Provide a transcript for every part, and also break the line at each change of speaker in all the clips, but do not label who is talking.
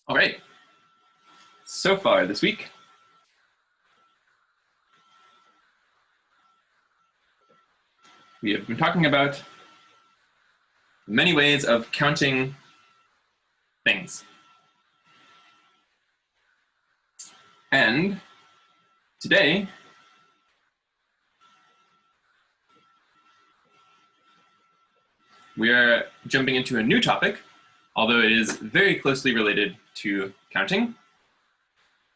All right, so far this week, we have been talking about many ways of counting things. And today, we are jumping into a new topic, although it is very closely related to counting,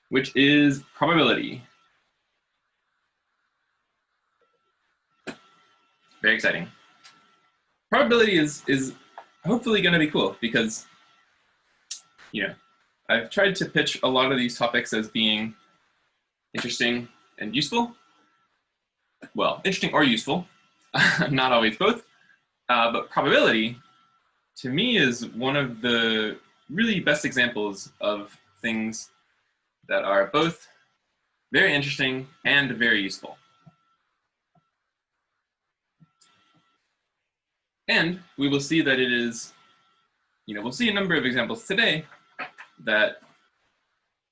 which is probability. Very exciting. Probability is hopefully going to be cool because, I've tried to pitch a lot of these topics as being interesting and useful. Well, interesting or useful, not always both. But probability, to me, is one of the really best examples of things that are both very interesting and very useful. And we will see that it is, we'll see a number of examples today that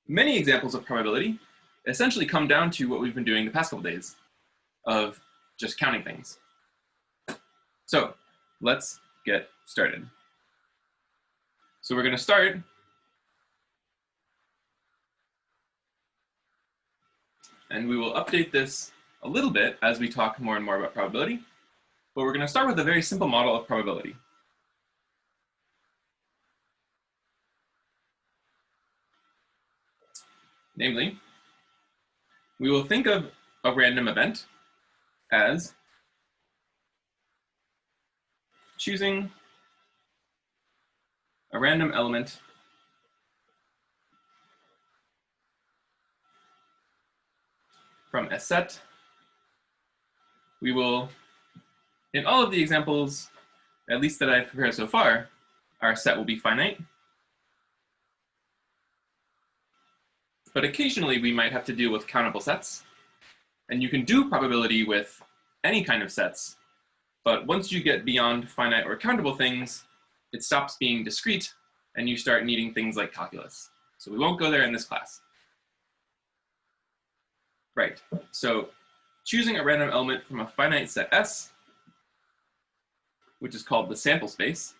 many examples of probability essentially come down to what we've been doing the past couple days of just counting things. So let's get started. So we're going to start and we will update this a little bit as we talk more and more about probability. But we're going to start with a very simple model of probability. Namely, we will think of a random event as choosing a random element from a set. We will, in all of the examples, at least that I've prepared so far, our set will be finite. But occasionally we might have to deal with countable sets. And you can do probability with any kind of sets. But once you get beyond finite or countable things, it stops being discrete and you start needing things like calculus. So we won't go there in this class. Right, so choosing a random element from a finite set S, which is called the sample space,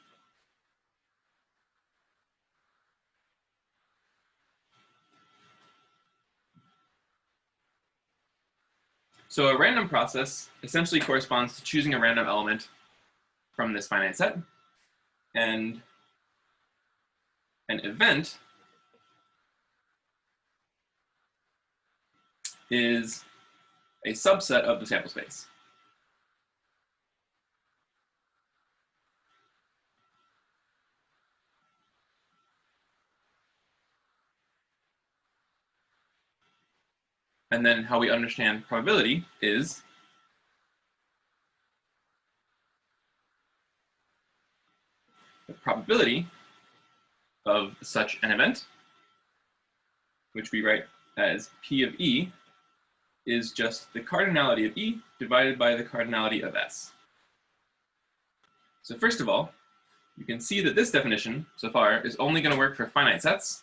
so a random process essentially corresponds to choosing a random element from this finite set, and an event is a subset of the sample space. And then how we understand probability is the probability of such an event, which we write as P of E, is just the cardinality of E divided by the cardinality of S. So first of all, you can see that this definition so far is only going to work for finite sets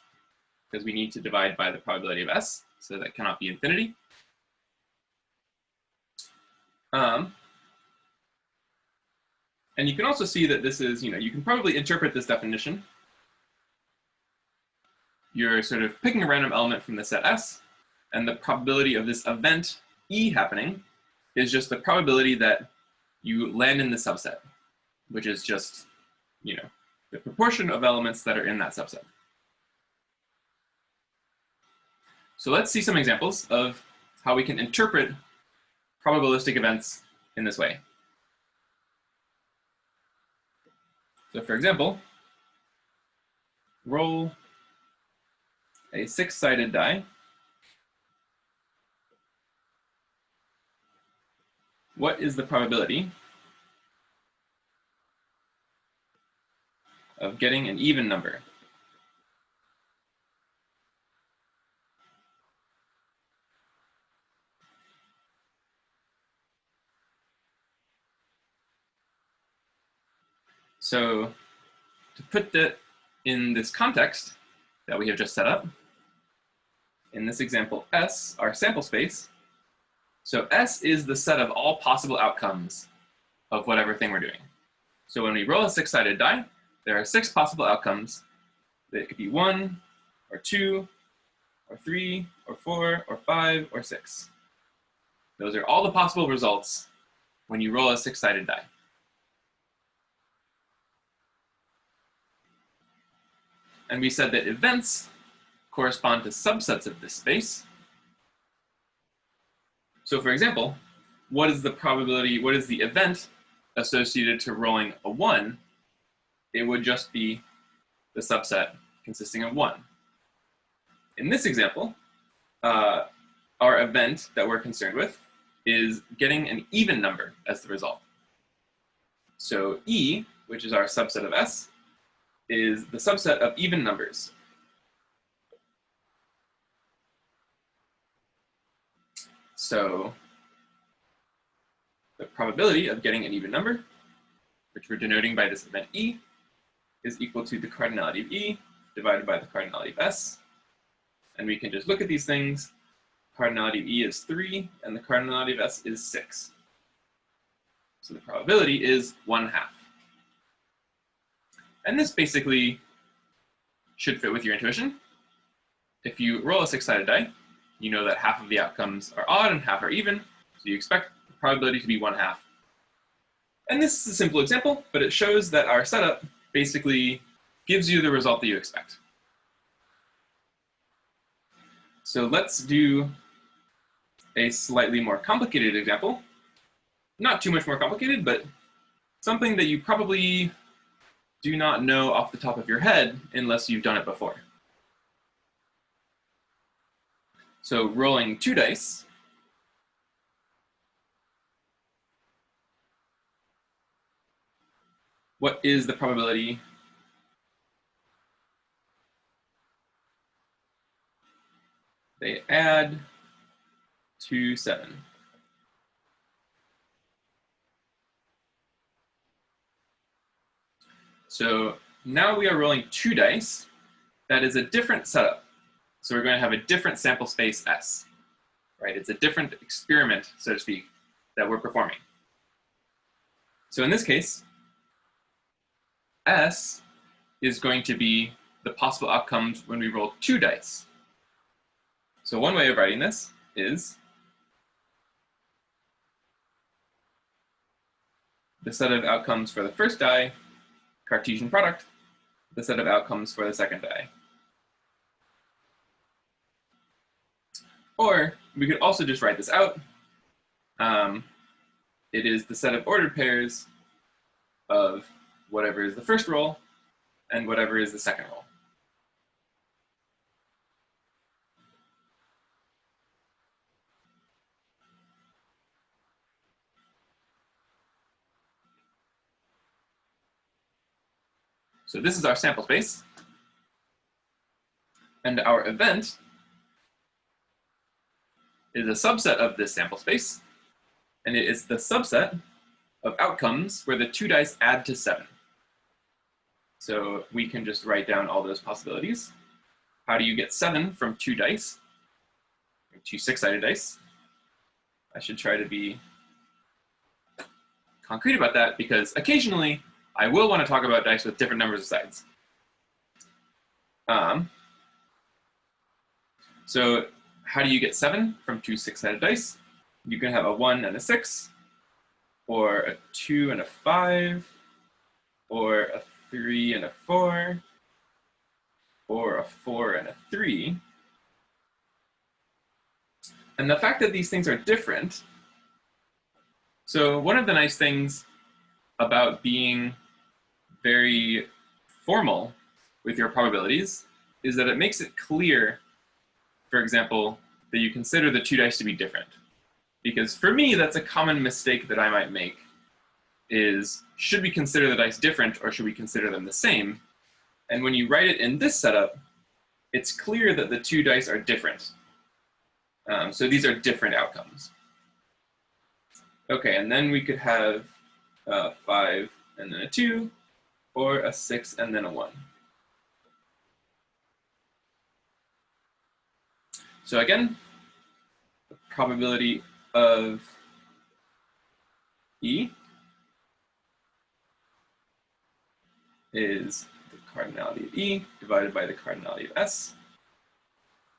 because we need to divide by the probability of S, so that cannot be infinity. And you can also see that this is, you can probably interpret this definition. You're sort of picking a random element from the set S, and the probability of this event E happening is just the probability that you land in the subset, which is just, the proportion of elements that are in that subset. So let's see some examples of how we can interpret probabilistic events in this way. So for example, roll a 6-sided die. What is the probability of getting an even number? So to put that in this context, that we have just set up. In this example, S, our sample space. So S is the set of all possible outcomes of whatever thing we're doing. So when we roll a six-sided die, there are 6 possible outcomes. It could be 1, or 2, or 3, or 4, or 5, or 6. Those are all the possible results when you roll a six-sided die. And we said that events correspond to subsets of this space. So for example, what is the probability, what is the event associated to rolling a 1? It would just be the subset consisting of 1. In this example, our event that we're concerned with is getting an even number as the result. So E, which is our subset of S, is the subset of even numbers. So the probability of getting an even number, which we're denoting by this event E, is equal to the cardinality of E divided by the cardinality of S. And we can just look at these things. Cardinality of E is 3, and the cardinality of S is 6. So the probability is 1/2. And this basically should fit with your intuition. If you roll a six-sided die, you know that half of the outcomes are odd and half are even, so you expect the probability to be 1/2. And this is a simple example, but it shows that our setup basically gives you the result that you expect. So let's do a slightly more complicated example. Not too much more complicated, but something that you probably do not know off the top of your head unless you've done it before. So rolling 2 dice, what is the probability they add to 7? So now we are rolling 2 dice. That is a different setup. So we're going to have a different sample space S, right? It's a different experiment, so to speak, that we're performing. So in this case, S is going to be the possible outcomes when we roll 2 dice. So one way of writing this is the set of outcomes for the first die, Cartesian product, the set of outcomes for the second die. Or we could also just write this out. It is the set of ordered pairs of whatever is the first roll and whatever is the second roll. So this is our sample space. And our event is a subset of this sample space. And it is the subset of outcomes where the 2 dice add to 7. So we can just write down all those possibilities. How do you get 7 from 2 dice? 2 six-sided dice. I should try to be concrete about that because occasionally I will want to talk about dice with different numbers of sides. So how do you get 7 from 2 six-sided dice? You can have a 1 and a 6, or a 2 and a 5, or a 3 and a 4, or a 4 and a 3. And the fact that these things are different, so one of the nice things about being very formal with your probabilities is that it makes it clear, for example, that you consider the 2 dice to be different. Because for me, that's a common mistake that I might make, is should we consider the dice different or should we consider them the same? And when you write it in this setup, it's clear that the 2 dice are different. So these are different outcomes. Okay, and then we could have a 5 and then a 2, or a 6 and then a 1. So again, the probability of E is the cardinality of E divided by the cardinality of S.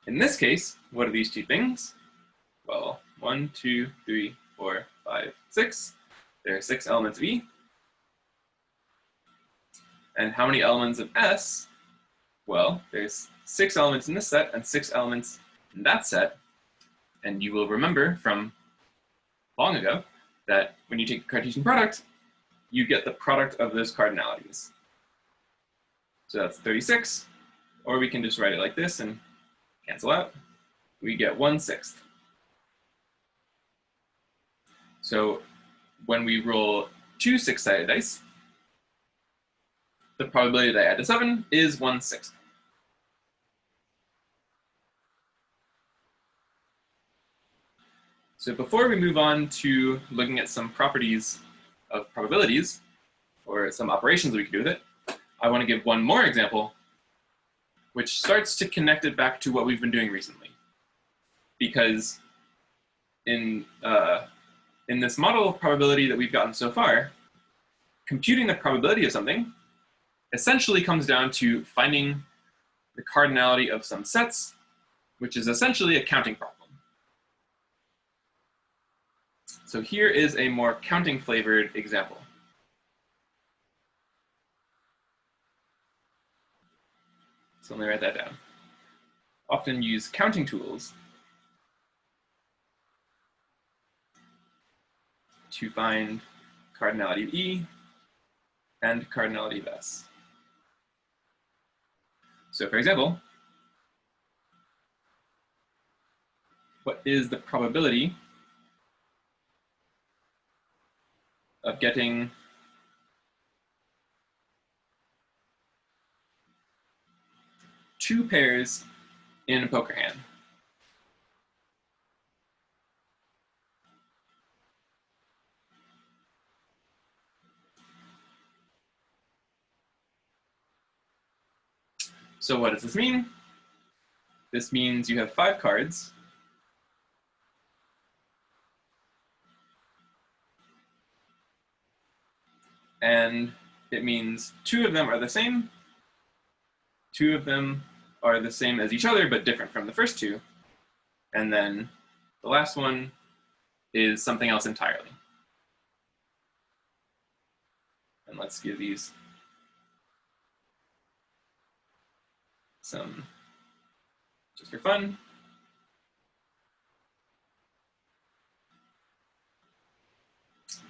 In this case, what are these two things? Well, 1, 2, 3, 4, 5, 6. There are 6 elements of E. And how many elements of S? Well, there's 6 elements in this set and 6 elements in that set. And you will remember from long ago that when you take the Cartesian product, you get the product of those cardinalities. So that's 36, or we can just write it like this and cancel out. We get 1/6. So when we roll 2 6-sided dice, the probability that I add to 7 is 1/6. So before we move on to looking at some properties of probabilities, or some operations that we can do with it, I want to give one more example, which starts to connect it back to what we've been doing recently. Because in this model of probability that we've gotten so far, computing the probability of something essentially comes down to finding the cardinality of some sets, which is essentially a counting problem. So here is a more counting-flavored example. So let me write that down. Often use counting tools to find cardinality of E and cardinality of S. So for example, what is the probability of getting two pairs in a poker hand? So what does this mean? This means you have 5 cards. And it means 2 of them are the same. 2 of them are the same as each other, but different from the first 2. And then the last one is something else entirely. And let's give these some, just for fun.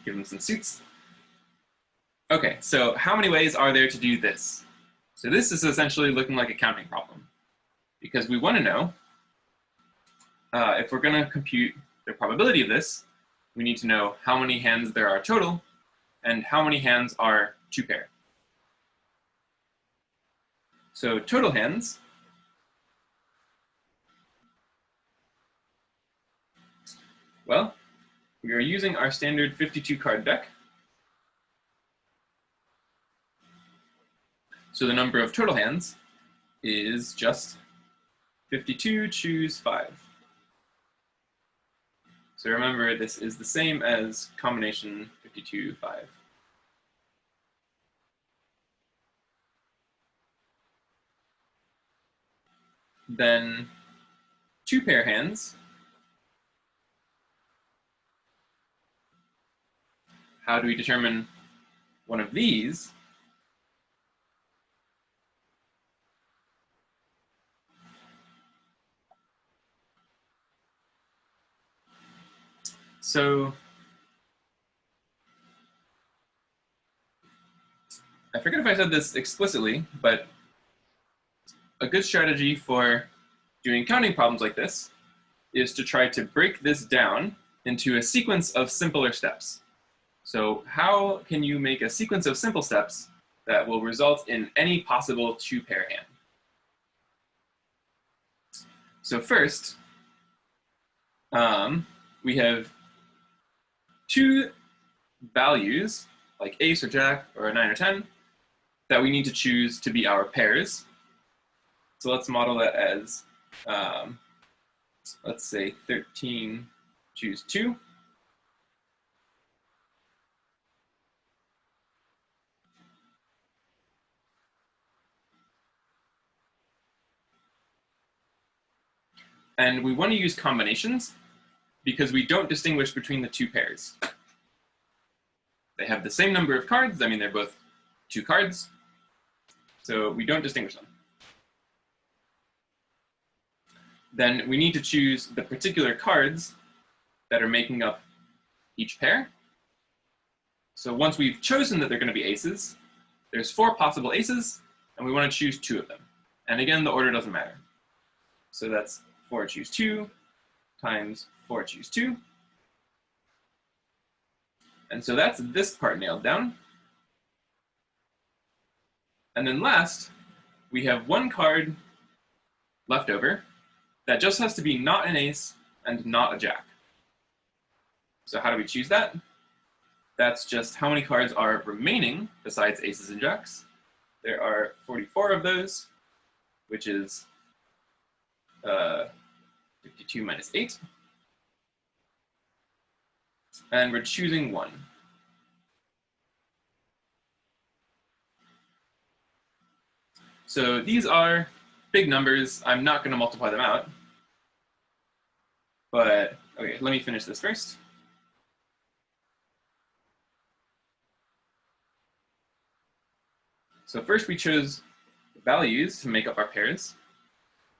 Give them some suits. Okay, so how many ways are there to do this? So this is essentially looking like a counting problem, because we want to know if we're going to compute the probability of this, we need to know how many hands there are total and how many hands are 2 pair. So total hands, well, we are using our standard 52 card deck. So the number of total hands is just 52, choose 5. So remember, this is the same as combination 52, 5. Then 2 pair hands. How do we determine one of these? So I forget if I said this explicitly, but a good strategy for doing counting problems like this is to try to break this down into a sequence of simpler steps. So how can you make a sequence of simple steps that will result in any possible 2 pair hand? So first, we have 2 values, like ace or jack or a 9 or 10, that we need to choose to be our pairs. So let's model that as let's say 13, choose 2. And we want to use combinations because we don't distinguish between the two pairs. They have the same number of cards. I mean, they're both 2 cards. So we don't distinguish them. Then we need to choose the particular cards that are making up each pair. So once we've chosen that they're going to be aces, there's 4 possible aces, and we want to choose 2 of them. And again, the order doesn't matter. So that's 4 choose 2 times 4 choose 2. And so that's this part nailed down. And then last, we have 1 card left over that just has to be not an ace and not a jack. So how do we choose that? That's just how many cards are remaining besides aces and jacks. There are 44 of those, which is 52 minus 8. And we're choosing 1. So these are big numbers. I'm not going to multiply them out. But, okay, let me finish this first. So first we chose values to make up our pairs.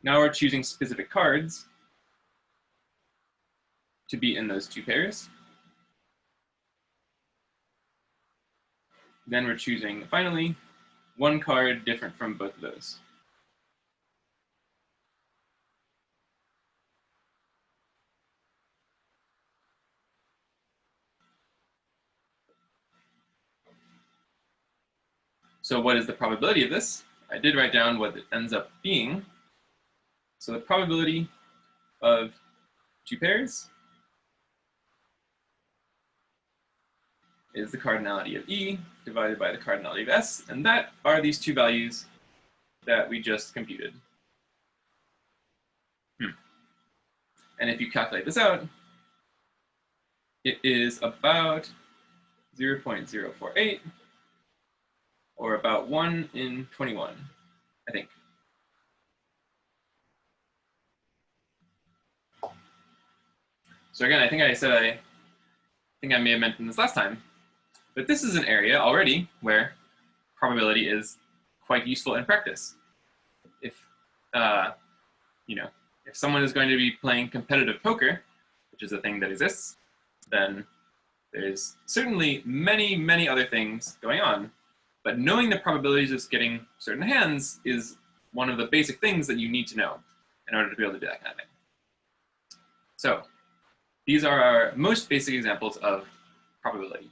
Now we're choosing specific cards to be in those 2 pairs. Then we're choosing, finally, 1 card different from both of those. So what is the probability of this? I did write down what it ends up being. So the probability of 2 pairs is the cardinality of E divided by the cardinality of S, and that are these 2 values that we just computed. And if you calculate this out, it is about 0.048, or about 1 in 21, I think. So again, I think I may have mentioned this last time, but this is an area already where probability is quite useful in practice. If if someone is going to be playing competitive poker, which is a thing that exists, then there's certainly many, many other things going on. But knowing the probabilities of getting certain hands is one of the basic things that you need to know in order to be able to do that kind of thing. So these are our most basic examples of probability.